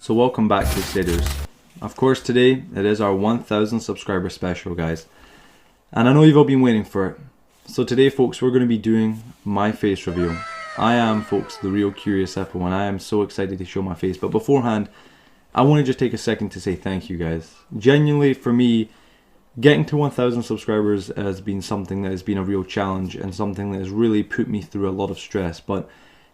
So welcome back, Crusaders. Of course, today it is our 1000 subscriber special, guys. And I know you've all been waiting for it. So today, folks, we're going to be doing my face reveal. I am, folks, the real CuriousHippo, and I am so excited to show my face. But beforehand, I want to just take a second to say thank you, guys. Genuinely, for me, getting to 1000 subscribers has been something that has been a real challenge and something that has really put me through a lot of stress. But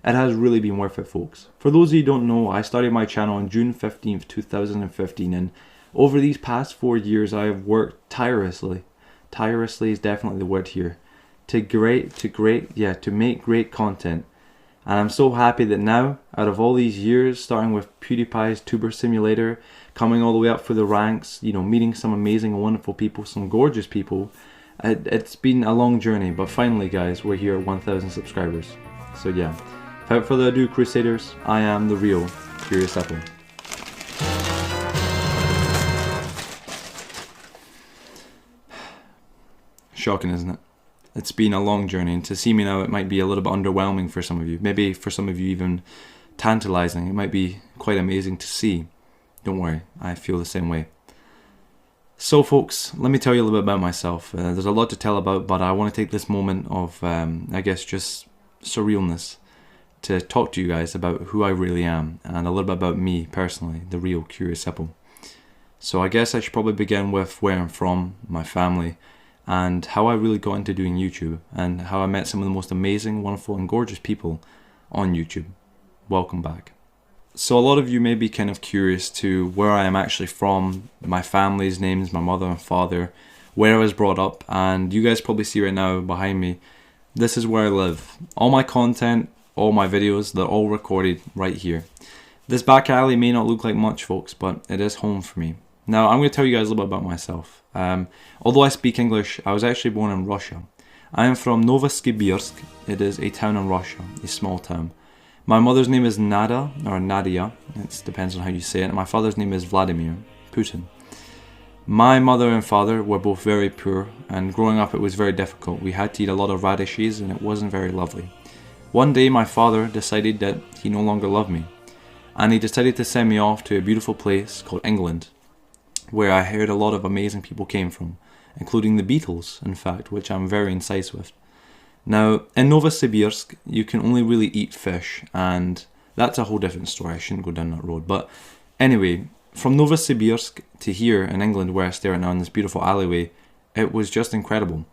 it has really been worth it, folks. For those of you who don't know, I started my channel on June 15th, 2015, and over these past 4 years I have worked tirelessly. Tirelessly is definitely the word here. To make great content. And I'm so happy that now, out of all these years, starting with PewDiePie's Tuber Simulator, coming all the way up through the ranks, you know, meeting some amazing and wonderful people, some gorgeous people, it's been a long journey, but finally, guys, we're here at 1000 subscribers. So yeah. Without further ado, Crusaders, I am the real CuriousHippo. Shocking, isn't it? It's been a long journey, and to see me now, it might be a little bit underwhelming for some of you. Maybe for some of you even tantalizing. It might be quite amazing to see. Don't worry, I feel the same way. So folks, let me tell you a little bit about myself. There's a lot to tell about, but I want to take this moment of, I guess, just surrealness to talk to you guys about who I really am and a little bit about me personally, the real CuriousHippo. So I guess I should probably begin with where I'm from, my family, and how I really got into doing YouTube and how I met some of the most amazing, wonderful and gorgeous people on YouTube. Welcome back. So a lot of you may be kind of curious to where I am actually from, my family's names, my mother and father, where I was brought up, and you guys probably see right now behind me, this is where I live. All my content, all my videos, they're all recorded right here. This back alley may not look like much, folks, but it is home for me. Now, I'm going to tell you guys a little bit about myself. Although I speak English, I was actually born in Russia. I am from Novosibirsk. It is a town in Russia, a small town. My mother's name is Nada, or Nadia. It depends on how you say it. And my father's name is Vladimir Putin. My mother and father were both very poor, and growing up it was very difficult. We had to eat a lot of radishes, and it wasn't very lovely. One day my father decided that he no longer loved me, and he decided to send me off to a beautiful place called England, where I heard a lot of amazing people came from, including the Beatles, in fact, which I'm very incensed with. Now, in Novosibirsk, you can only really eat fish, and that's a whole different story. I shouldn't go down that road. But anyway, from Novosibirsk to here in England, where I stay right now in this beautiful alleyway, it was just incredible.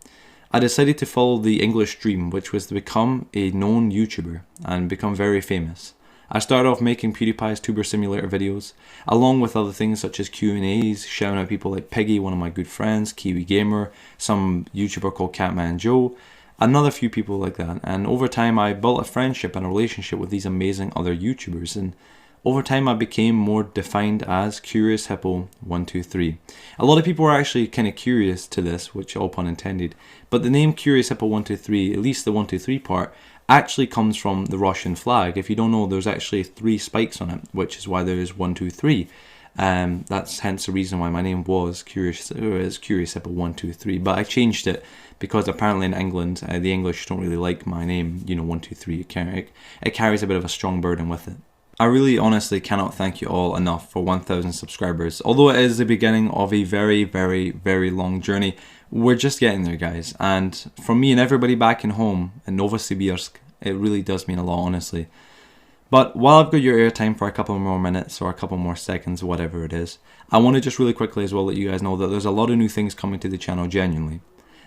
I decided to follow the English dream, which was to become a known YouTuber and become very famous. I started off making PewDiePie's Tuber Simulator videos, along with other things such as Q&As, shouting out people like Piggy, one of my good friends, Kiwi Gamer, some YouTuber called Catman Joe, another few people like that. And over time I built a friendship and a relationship with these amazing other YouTubers, and over time I became more defined as CuriousHippo123. A lot of people are actually kind of curious to this, which all pun intended, but the name CuriousHippo123, at least the 123 part, actually comes from the Russian flag. If you don't know, there's actually 3 spikes on it, which is why there is 123. That's hence the reason why my name was CuriousHippo123, but I changed it because apparently in England, the English don't really like my name, you know, 123. It carries a bit of a strong burden with it. I really honestly cannot thank you all enough for 1000 subscribers. Although it is the beginning of a very, very, very long journey, we're just getting there, guys. And from me and everybody back in home in Novosibirsk, it really does mean a lot, honestly. But while I've got your airtime for a couple more minutes or a couple more seconds, whatever it is, I want to just really quickly as well let you guys know that there's a lot of new things coming to the channel, genuinely.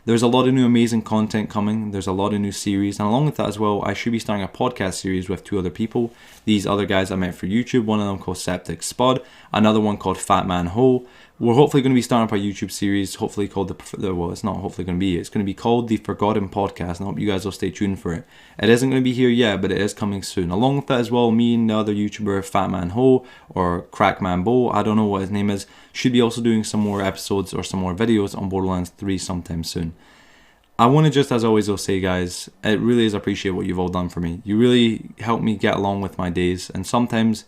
There's a lot of new amazing content coming, there's a lot of new series, and along with that as well, I should be starting a podcast series with 2 other people. These other guys I met for YouTube, one of them called Septic Spud, another one called Fat Man Ho. We're hopefully going to be starting up a YouTube series, hopefully called well, it's not hopefully going to be, it's going to be called The Forgotten Podcast, and I hope you guys will stay tuned for it. It isn't going to be here yet, but it is coming soon. Along with that as well, me and the other YouTuber, Fat Man Ho, or Crackman Bo, I don't know what his name is, should be also doing some more episodes or some more videos on Borderlands 3 sometime soon. I want to just, as always, I'll say, guys, it really is appreciate what you've all done for me. You really help me get along with my days, and sometimes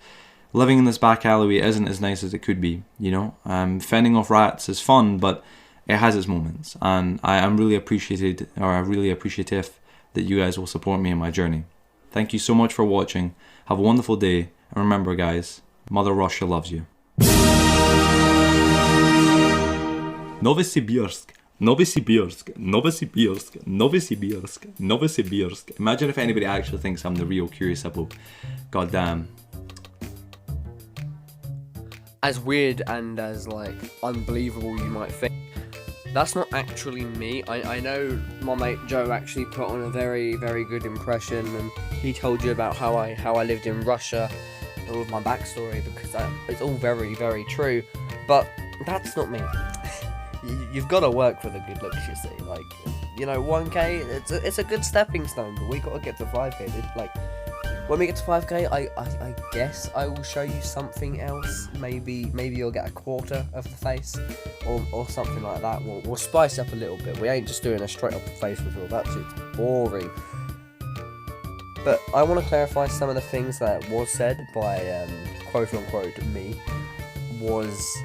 living in this back alleyway isn't as nice as it could be, you know. Fending off rats is fun, but it has its moments, and I'm really appreciative that you guys will support me in my journey. Thank you so much for watching. Have a wonderful day, and remember, guys, Mother Russia loves you. Novosibirsk. Novosibirsk. Novosibirsk. Novosibirsk. Novosibirsk. Imagine if anybody actually thinks I'm the real CuriousHippo. God damn. As weird and as, like, unbelievable you might think, that's not actually me. I know my mate Joe actually put on a very, very good impression, and he told you about how I lived in Russia, all of my backstory, because it's all very, very true. But that's not me. You've got to work for the good looks, you see. Like, you know, 1K, it's a good stepping stone, but we got to get to 5K. Like, when we get to 5K, I guess I will show you something else. Maybe you'll get a quarter of the face, or something like that. We'll spice up a little bit. We ain't just doing a straight up face reveal. That shit's boring. But I want to clarify some of the things that was said by quote unquote me. Was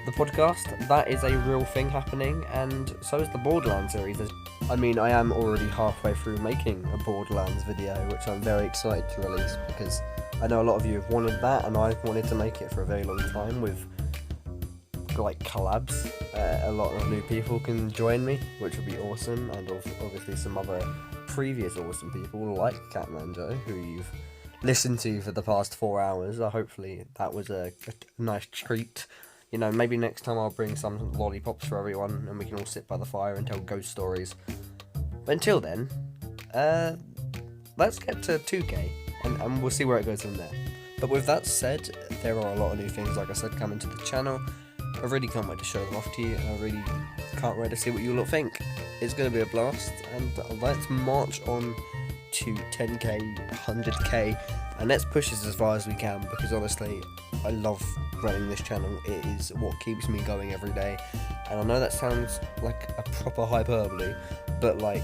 the podcast, that is a real thing happening, and so is the Borderlands series. I mean, I am already halfway through making a Borderlands video, which I'm very excited to release, because I know a lot of you have wanted that, and I've wanted to make it for a very long time with, like, collabs. A lot of new people can join me, which would be awesome, and obviously some other previous awesome people, like Catmanjo, who you've listened to for the past 4 hours. Hopefully that was a nice treat. You know, maybe next time I'll bring some lollipops for everyone, and we can all sit by the fire and tell ghost stories. But until then, let's get to 2K, and we'll see where it goes from there. But with that said, there are a lot of new things, like I said, coming to the channel. I really can't wait to show them off to you, and I really can't wait to see what you lot think. It's going to be a blast, and let's march on to 10K, 100K, and let's push this as far as we can, because honestly, I love running this channel. It is what keeps me going every day, and I know that sounds like a proper hyperbole, but, like,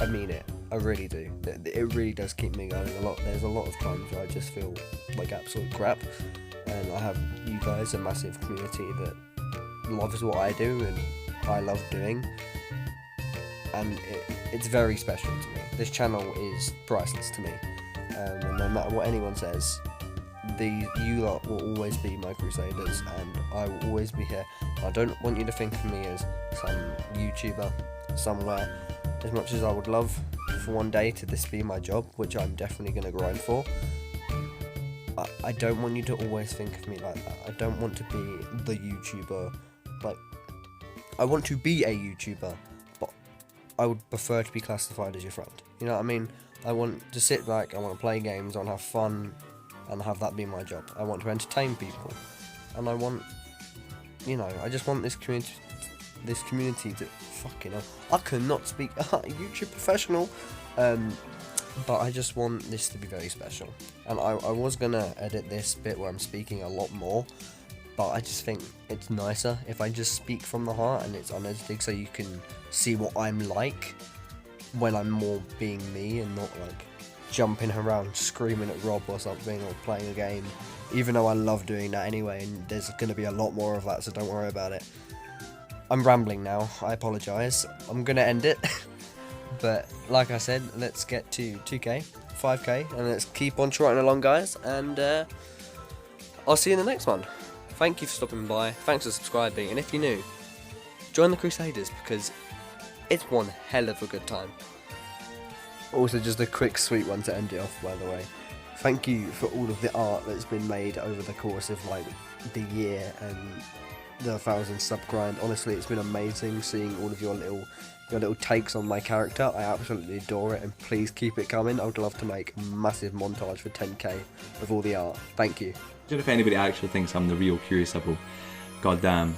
I mean it. I really do. It really does keep me going a lot. There's a lot of times where I just feel like absolute crap, and I have you guys, a massive community that loves what I do and I love doing, and it's very special to me. This channel is priceless to me, and no matter what anyone says, you lot will always be my crusaders, and I will always be here. I don't want you to think of me as some YouTuber somewhere. As much as I would love for one day to this be my job, which I'm definitely going to grind for, I don't want you to always think of me like that. I don't want to be the YouTuber. Like, I want to be a YouTuber, but I would prefer to be classified as your friend. You know what I mean? I want to sit back, I want to play games, I want to have fun, and have that be my job. I want to entertain people, and I want, you know, I just want this community to, fucking hell, I cannot speak YouTube professional, but I just want this to be very special. And I was gonna edit this bit where I'm speaking a lot more, but I just think it's nicer if I just speak from the heart and it's unedited, so you can see what I'm like when I'm more being me and not like jumping around screaming at Rob or something, or playing a game, even though I love doing that anyway, and there's going to be a lot more of that, so don't worry about it. I'm rambling now, I apologise. I'm going to end it, but like I said, let's get to 2K, 5K, and let's keep on trotting along, guys, and I'll see you in the next one. Thank you for stopping by, thanks for subscribing, and if you're new, join the Crusaders, because it's one hell of a good time. Also, just a quick sweet one to end it off, by the way. Thank you for all of the art that's been made over the course of, like, the year and the 1,000 sub grind. Honestly, it's been amazing seeing all of your little takes on my character. I absolutely adore it, and please keep it coming. I would love to make a massive montage for 10K of all the art. Thank you. If anybody actually thinks I'm the real CuriousHippo, god damn.